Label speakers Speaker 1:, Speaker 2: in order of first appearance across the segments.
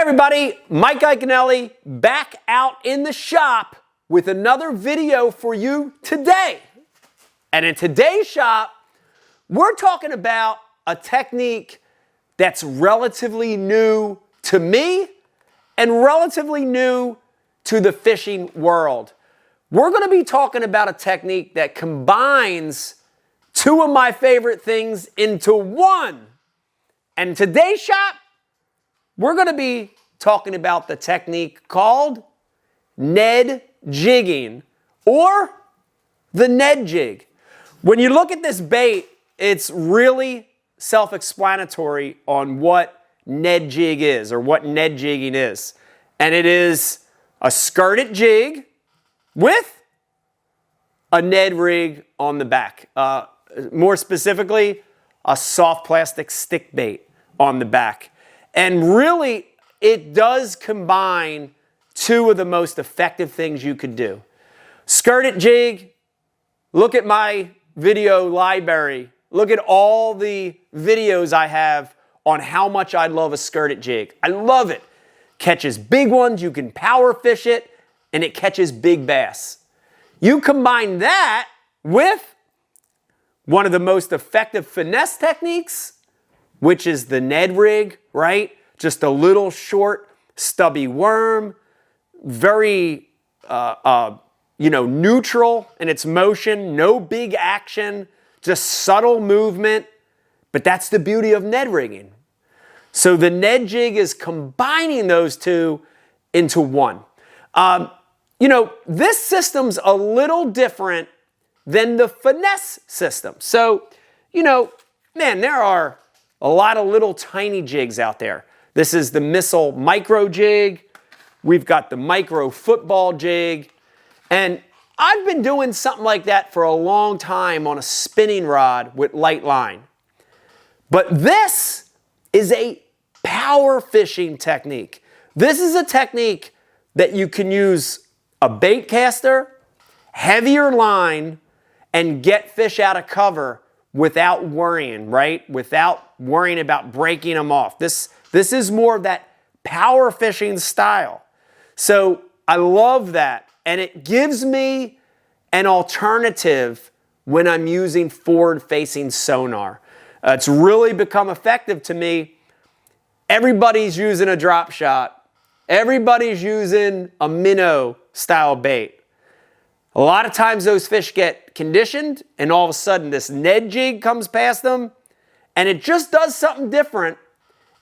Speaker 1: everybody, Mike Iaconelli back out in the shop with another video for you today. And in today's shop, we're talking about a technique that's relatively new to me and relatively new to the fishing world. We're going to be talking about a technique that combines two of my favorite things into one. And in today's shop, we're going to be talking about the technique called Ned Jigging or the Ned Jig. When you look at this bait, it's really self-explanatory on what Ned Jig is or what Ned Jigging is. And it is a skirted jig with a Ned rig on the back. More specifically, a soft plastic stick bait on the back. And really, it does combine two of the most effective things you could do. Skirted jig, look at my video library. Look at all the videos I have on how much I love a skirted jig. I love it. Catches big ones, you can power fish it, and it catches big bass. You combine that with one of the most effective finesse techniques, which is the Ned rig, right? Just a little short, stubby worm, very, neutral in its motion, no big action, just subtle movement. But that's the beauty of Ned rigging. So the Ned jig is combining those two into one. This system's a little different than the finesse system. So, there are a lot of little tiny jigs out there. This is the missile micro jig. We've got the micro football jig. And I've been doing something like that for a long time on a spinning rod with light line. But this is a power fishing technique. This is a technique that you can use a bait caster, heavier line, and get fish out of cover without worrying, right? Without worrying about breaking them off. This is more of that power fishing style. So I love that. And it gives me an alternative when I'm using forward-facing sonar. It's really become effective to me. Everybody's using a drop shot. Everybody's using a minnow style bait. A lot of times those fish get conditioned and all of a sudden this Ned jig comes past them and it just does something different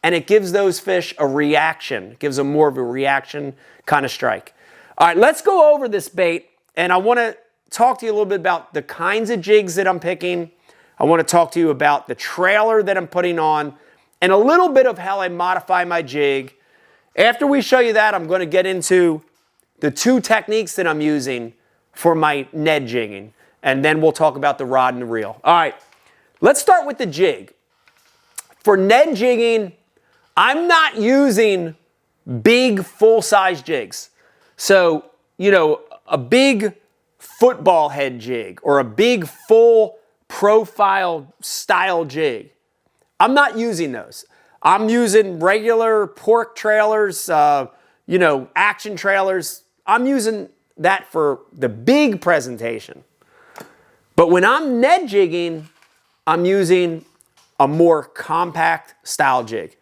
Speaker 1: and it gives those fish a reaction. It gives them more of a reaction kind of strike. All right, let's go over this bait and I want to talk to you a little bit about the kinds of jigs that I'm picking. I want to talk to you about the trailer that I'm putting on and a little bit of how I modify my jig. After we show you that, I'm going to get into the two techniques that I'm using for my Ned jigging. And then we'll talk about the rod and the reel. All right, let's start with the jig. For Ned jigging, I'm not using big full-size jigs. So, a big football head jig or a big full profile style jig. I'm not using those. I'm using regular pork trailers, action trailers. I'm using that for the big presentation. But when I'm Ned jigging, I'm using a more compact style jig.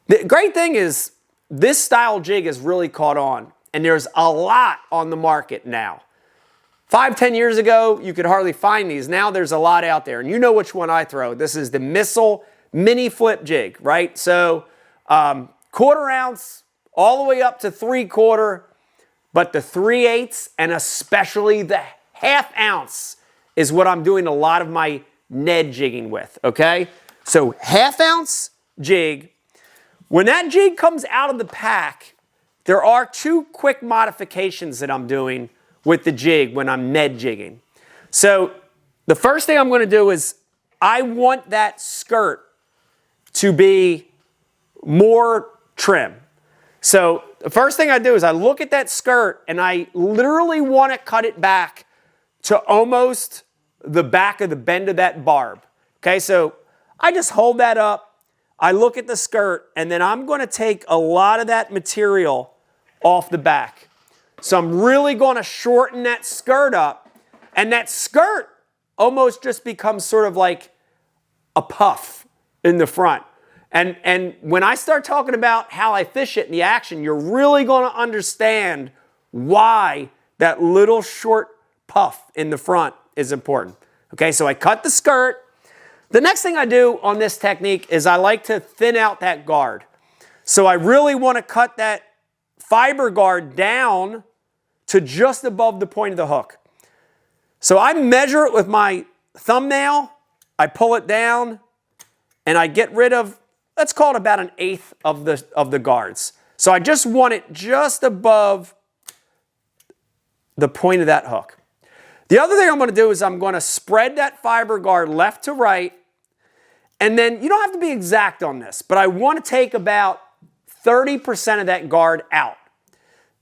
Speaker 1: The great thing is this style jig has really caught on and there's a lot on the market now. 5-10 years ago, you could hardly find these. Now there's a lot out there and you know which one I throw. This is the Missile Mini Flip Jig, right? So 1/4 ounce all the way up to 3/4. But the 3/8 and especially the 1/2 ounce is what I'm doing a lot of my Ned jigging with, okay? So 1/2 ounce jig. When that jig comes out of the pack, there are two quick modifications that I'm doing with the jig when I'm Ned jigging. So the first thing I'm going to do is I want that skirt to be more trim. So the first thing I do is I look at that skirt and I literally want to cut it back to almost the back of the bend of that barb. Okay, so I just hold that up. I look at the skirt, and then I'm going to take a lot of that material off the back. So I'm really going to shorten that skirt up, and that skirt almost just becomes sort of like a puff in the front. And when I start talking about how I fish it in the action, you're really going to understand why that little short puff in the front is important. Okay, so I cut the skirt. The next thing I do on this technique is I like to thin out that guard. So I really want to cut that fiber guard down to just above the point of the hook. So I measure it with my thumbnail, I pull it down, and I get rid of, let's call it about 1/8 of the guards. So I just want it just above the point of that hook. The other thing I'm going to do is I'm going to spread that fiber guard left to right, and then you don't have to be exact on this, but I want to take about 30% of that guard out.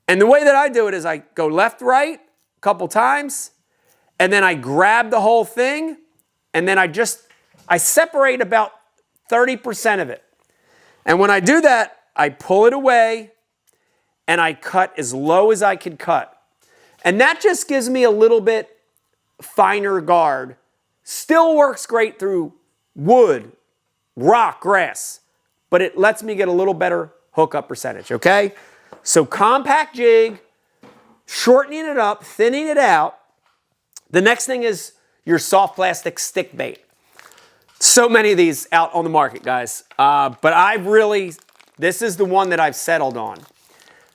Speaker 1: And the way that I do it is I go left, right a couple times, and then I grab the whole thing, and then I separate about 30% of it. And when I do that, I pull it away, and I cut as low as I can cut. And that just gives me a little bit finer guard. Still works great through wood, rock, grass, but it lets me get a little better hookup percentage, okay? So compact jig, shortening it up, thinning it out. The next thing is your soft plastic stick bait. So many of these out on the market, guys. But this is the one that I've settled on.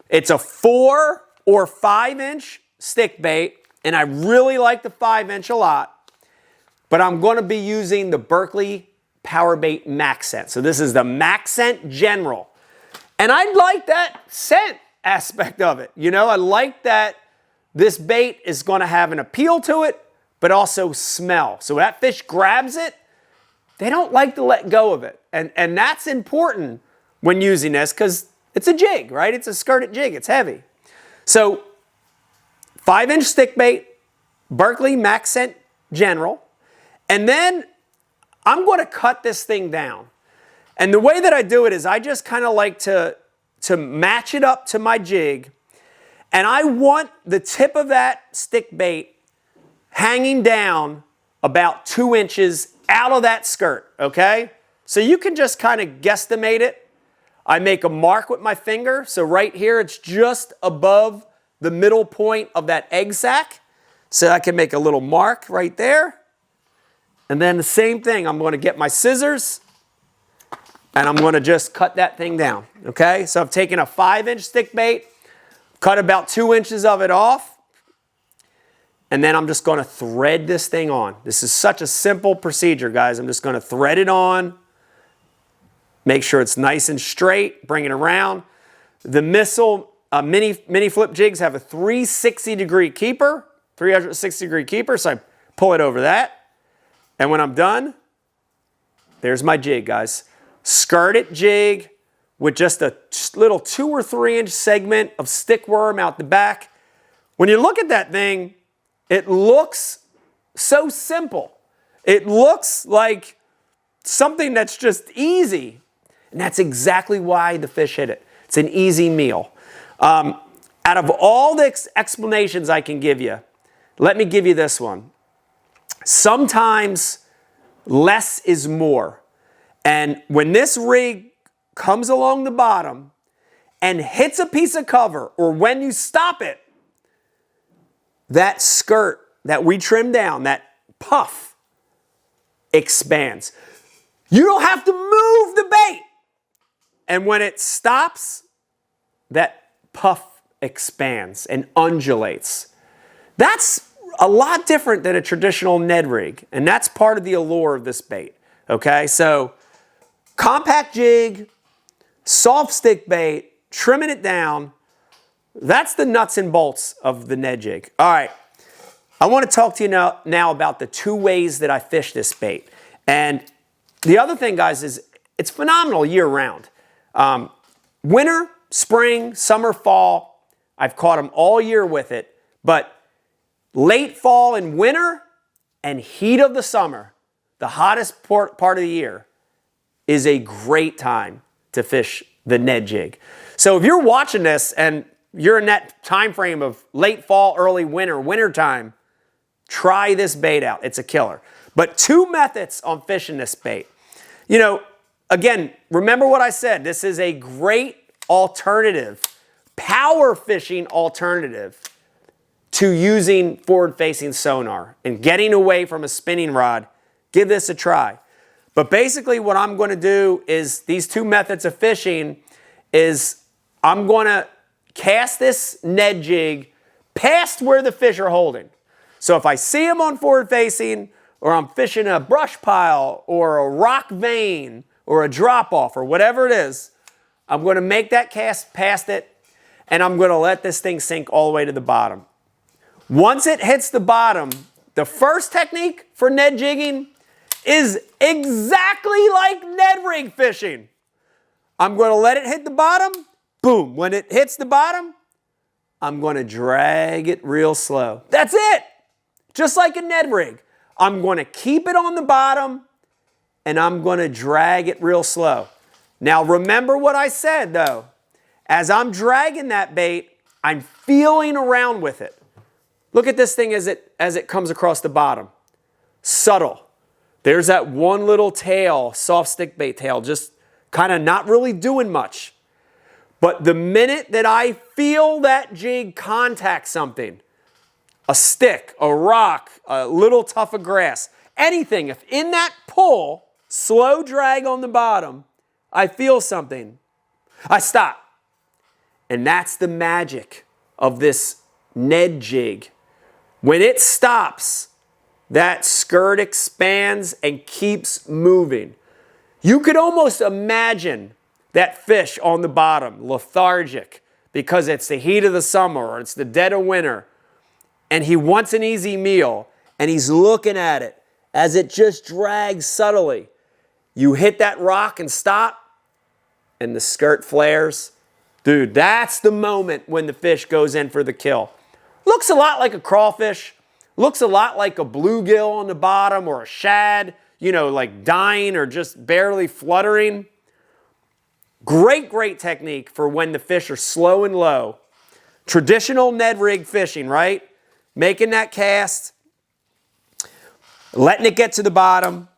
Speaker 1: It's a 4 or 5 inch stick bait, and I really like the 5 inch a lot, but I'm going to be using the Berkley Power Bait Max Scent. So this is the Max Scent General. And I like that scent aspect of it. You know, I like that this bait is going to have an appeal to it, but also smell. So when that fish grabs it, they don't like to let go of it. And that's important when using this because it's a jig, right? It's a skirted jig. It's heavy. So 5 inch stick bait, Berkley Max Scent General. And then I'm going to cut this thing down. And the way that I do it is I just kind of like to match it up to my jig. And I want the tip of that stick bait hanging down about 2 inches out of that skirt, okay? So you can just kind of guesstimate it. I make a mark with my finger. So right here, it's just above the middle point of that egg sac. So I can make a little mark right there. And then the same thing, I'm going to get my scissors and I'm going to just cut that thing down, okay? So I've taken a 5 inch stick bait, cut about 2 inches of it off, and then I'm just going to thread this thing on. This is such a simple procedure, guys. I'm just going to thread it on, make sure it's nice and straight, bring it around. The missile mini flip jigs have a 360-degree keeper, 360-degree keeper, so I pull it over that. And when I'm done, there's my jig, guys. Skirted jig with just a little 2 or 3 inch segment of stick worm out the back. When you look at that thing, it looks so simple. It looks like something that's just easy. And that's exactly why the fish hit it. It's an easy meal. Out of all the explanations I can give you, let me give you this one. Sometimes less is more. And when this rig comes along the bottom and hits a piece of cover, or when you stop it, that skirt that we trimmed down, that puff, expands. You don't have to move the bait. And when it stops, that puff expands and undulates. That's a lot different than a traditional Ned rig, and that's part of the allure of this bait, okay? So compact jig, soft stick bait, trimming it down, that's the nuts and bolts of the Ned Jig. All right, I want to talk to you now about the 2 ways that I fish this bait. And the other thing, guys, is it's phenomenal year-round. Winter, spring, summer, fall, I've caught them all year with it. But late fall and winter and heat of the summer, the hottest part of the year, is a great time to fish the Ned Jig. So if you're watching this and you're in that time frame of late fall, early winter, wintertime, try this bait out. It's a killer. But 2 methods on fishing this bait. You know, again, remember what I said. This is a great alternative, power fishing alternative to using forward-facing sonar and getting away from a spinning rod. Give this a try. But basically what I'm going to do is these 2 methods of fishing is I'm going to cast this Ned Jig past where the fish are holding. So if I see them on forward-facing, or I'm fishing a brush pile or a rock vein or a drop-off or whatever it is, I'm going to make that cast past it, and I'm going to let this thing sink all the way to the bottom. Once it hits the bottom, the first technique for Ned jigging is exactly like Ned rig fishing. I'm going to let it hit the bottom. Boom. When it hits the bottom, I'm going to drag it real slow. That's it. Just like a Ned rig. I'm going to keep it on the bottom, and I'm going to drag it real slow. Now, remember what I said, though. As I'm dragging that bait, I'm feeling around with it. Look at this thing as it comes across the bottom. Subtle. There's that one little tail, soft stick bait tail, just kind of not really doing much. But the minute that I feel that jig contact something, a stick, a rock, a little tuft of grass, anything, if in that pull, slow drag on the bottom, I feel something, I stop. And that's the magic of this Ned Jig. When it stops, that skirt expands and keeps moving. You could almost imagine that fish on the bottom, lethargic, because it's the heat of the summer or it's the dead of winter, and he wants an easy meal, and he's looking at it as it just drags subtly. You hit that rock and stop, and the skirt flares. Dude, that's the moment when the fish goes in for the kill. Looks a lot like a crawfish. Looks a lot like a bluegill on the bottom or a shad, you know, like dying or just barely fluttering. Great, great technique for when the fish are slow and low. Traditional Ned rig fishing, right? Making that cast, letting it get to the bottom,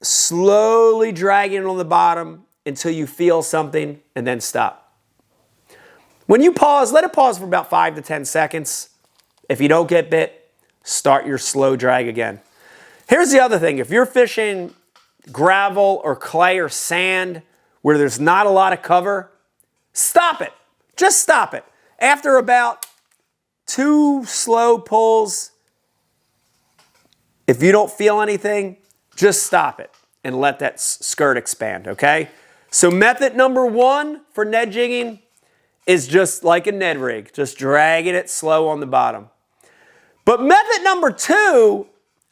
Speaker 1: slowly dragging it on the bottom until you feel something, and then stop. When you pause, let it pause for about 5 to 10 seconds. If you don't get bit, start your slow drag again. Here's the other thing. If you're fishing gravel or clay or sand where there's not a lot of cover, stop it. Just stop it. After about 2 slow pulls, if you don't feel anything, just stop it and let that skirt expand, okay? So method number 1 for Ned jigging is just like a Ned rig, just dragging it slow on the bottom. But method number 2,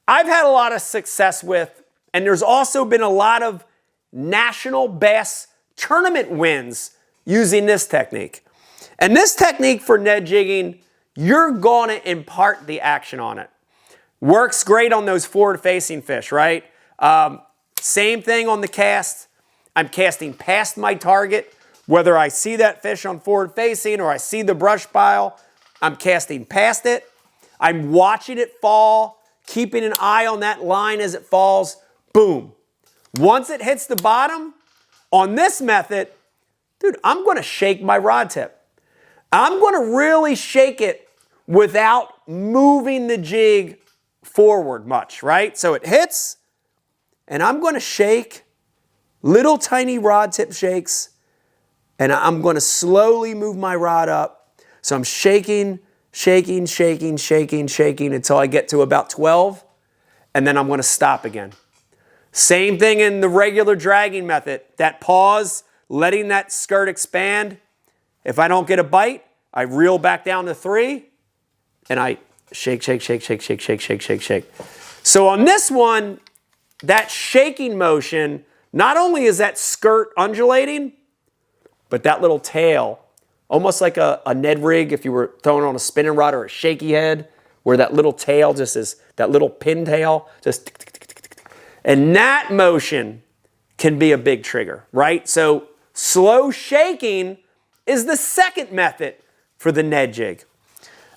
Speaker 1: I've had a lot of success with, and there's also been a lot of national bass tournament wins using this technique. And this technique for Ned jigging, you're going to impart the action on it. Works great on those forward-facing fish, right? Same thing on the cast. I'm casting past my target. Whether I see that fish on forward-facing or I see the brush pile, I'm casting past it. I'm watching it fall, keeping an eye on that line as it falls. Boom. Once it hits the bottom, on this method, dude, I'm going to shake my rod tip. I'm going to really shake it without moving the jig forward much, right? So it hits, and I'm going to shake, little tiny rod tip shakes, and I'm going to slowly move my rod up. So I'm shaking, shaking, shaking, shaking, shaking until I get to about 12, and then I'm going to stop again. Same thing in the regular dragging method. That pause, letting that skirt expand. If I don't get a bite, I reel back down to 3, and I shake, shake, shake, shake, shake, shake, shake, shake, shake. So on this one, that shaking motion, not only is that skirt undulating, but that little tail, almost like a Ned rig if you were throwing on a spinning rod or a shaky head, where that little tail just is, that little pin tail, just tick, tick, tick, tick, tick. And that motion can be a big trigger, right? So slow shaking is the second method for the Ned Jig.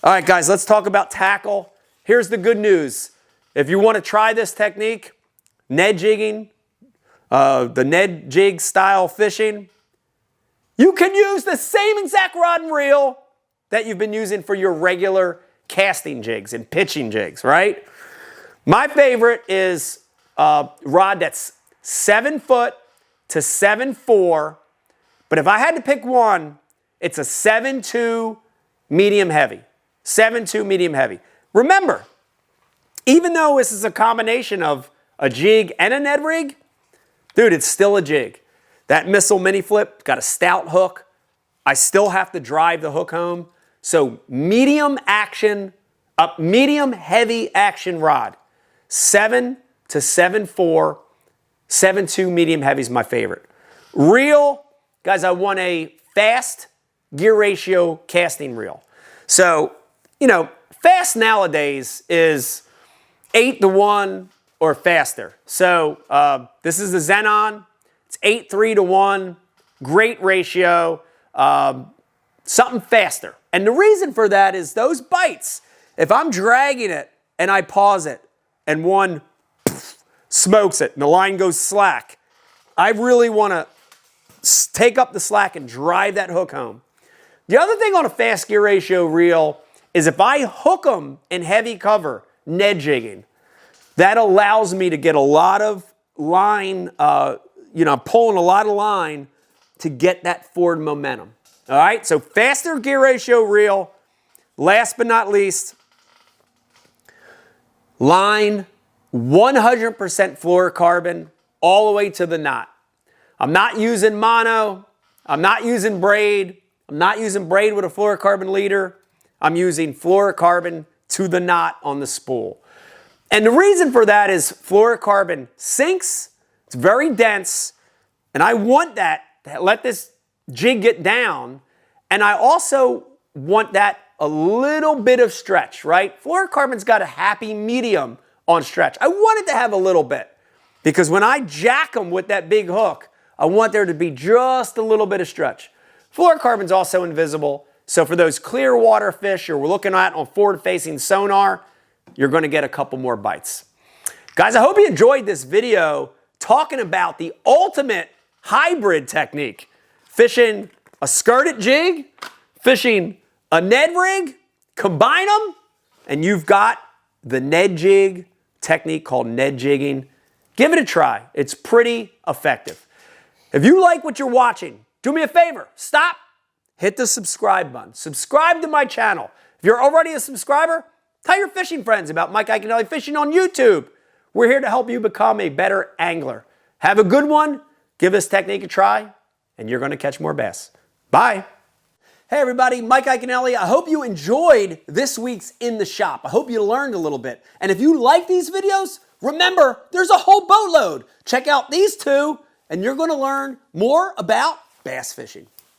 Speaker 1: All right, guys, let's talk about tackle. Here's the good news. If you want to try this technique, Ned Jigging, the Ned Jig style fishing, you can use the same exact rod and reel that you've been using for your regular casting jigs and pitching jigs, right? My favorite is a rod that's 7 foot to 7'4", but if I had to pick one, it's a 7'2" medium heavy. 7'2" medium heavy. Remember, even though this is a combination of a jig and a Ned rig, dude, it's still a jig. That missile mini flip got a stout hook. I still have to drive the hook home. So medium action, medium heavy action rod. 7 to 7'4", 7'2" medium heavy is my favorite. Reel, guys, I want a fast gear ratio casting reel. So, you know, fast nowadays is 8-to-1 or faster. So this is the Xenon. It's 8:3-to-1. Great ratio. Something faster. And the reason for that is those bites. If I'm dragging it and I pause it and one smokes it and the line goes slack, I really want to take up the slack and drive that hook home. The other thing on a fast gear ratio reel is if I hook them in heavy cover, Ned jigging, that allows me to get a lot of line, pulling a lot of line to get that forward momentum. All right, so faster gear ratio reel. Last but not least, line 100% fluorocarbon all the way to the knot. I'm not using mono. I'm not using braid. I'm not using braid with a fluorocarbon leader. I'm using fluorocarbon to the knot on the spool. And the reason for that is fluorocarbon sinks, it's very dense, and I want that to let this jig get down, and I also want that a little bit of stretch, right? Fluorocarbon's got a happy medium on stretch. I want it to have a little bit because when I jack them with that big hook, I want there to be just a little bit of stretch. Fluorocarbon's also invisible, so for those clear water fish you're looking at on forward-facing sonar, you're going to get a couple more bites. Guys, I hope you enjoyed this video talking about the ultimate hybrid technique. Fishing a skirted jig, fishing a Ned rig, combine them, and you've got the Ned Jig technique called Ned Jigging. Give it a try. It's pretty effective. If you like what you're watching, do me a favor. Stop. Hit the subscribe button. Subscribe to my channel. If you're already a subscriber, tell your fishing friends about Mike Iaconelli Fishing on YouTube. We're here to help you become a better angler. Have a good one. Give this technique a try, and you're going to catch more bass. Bye. Hey everybody, Mike Iaconelli. I hope you enjoyed this week's In the Shop. I hope you learned a little bit. And if you like these videos, remember, there's a whole boatload. Check out these two, and you're going to learn more about bass fishing.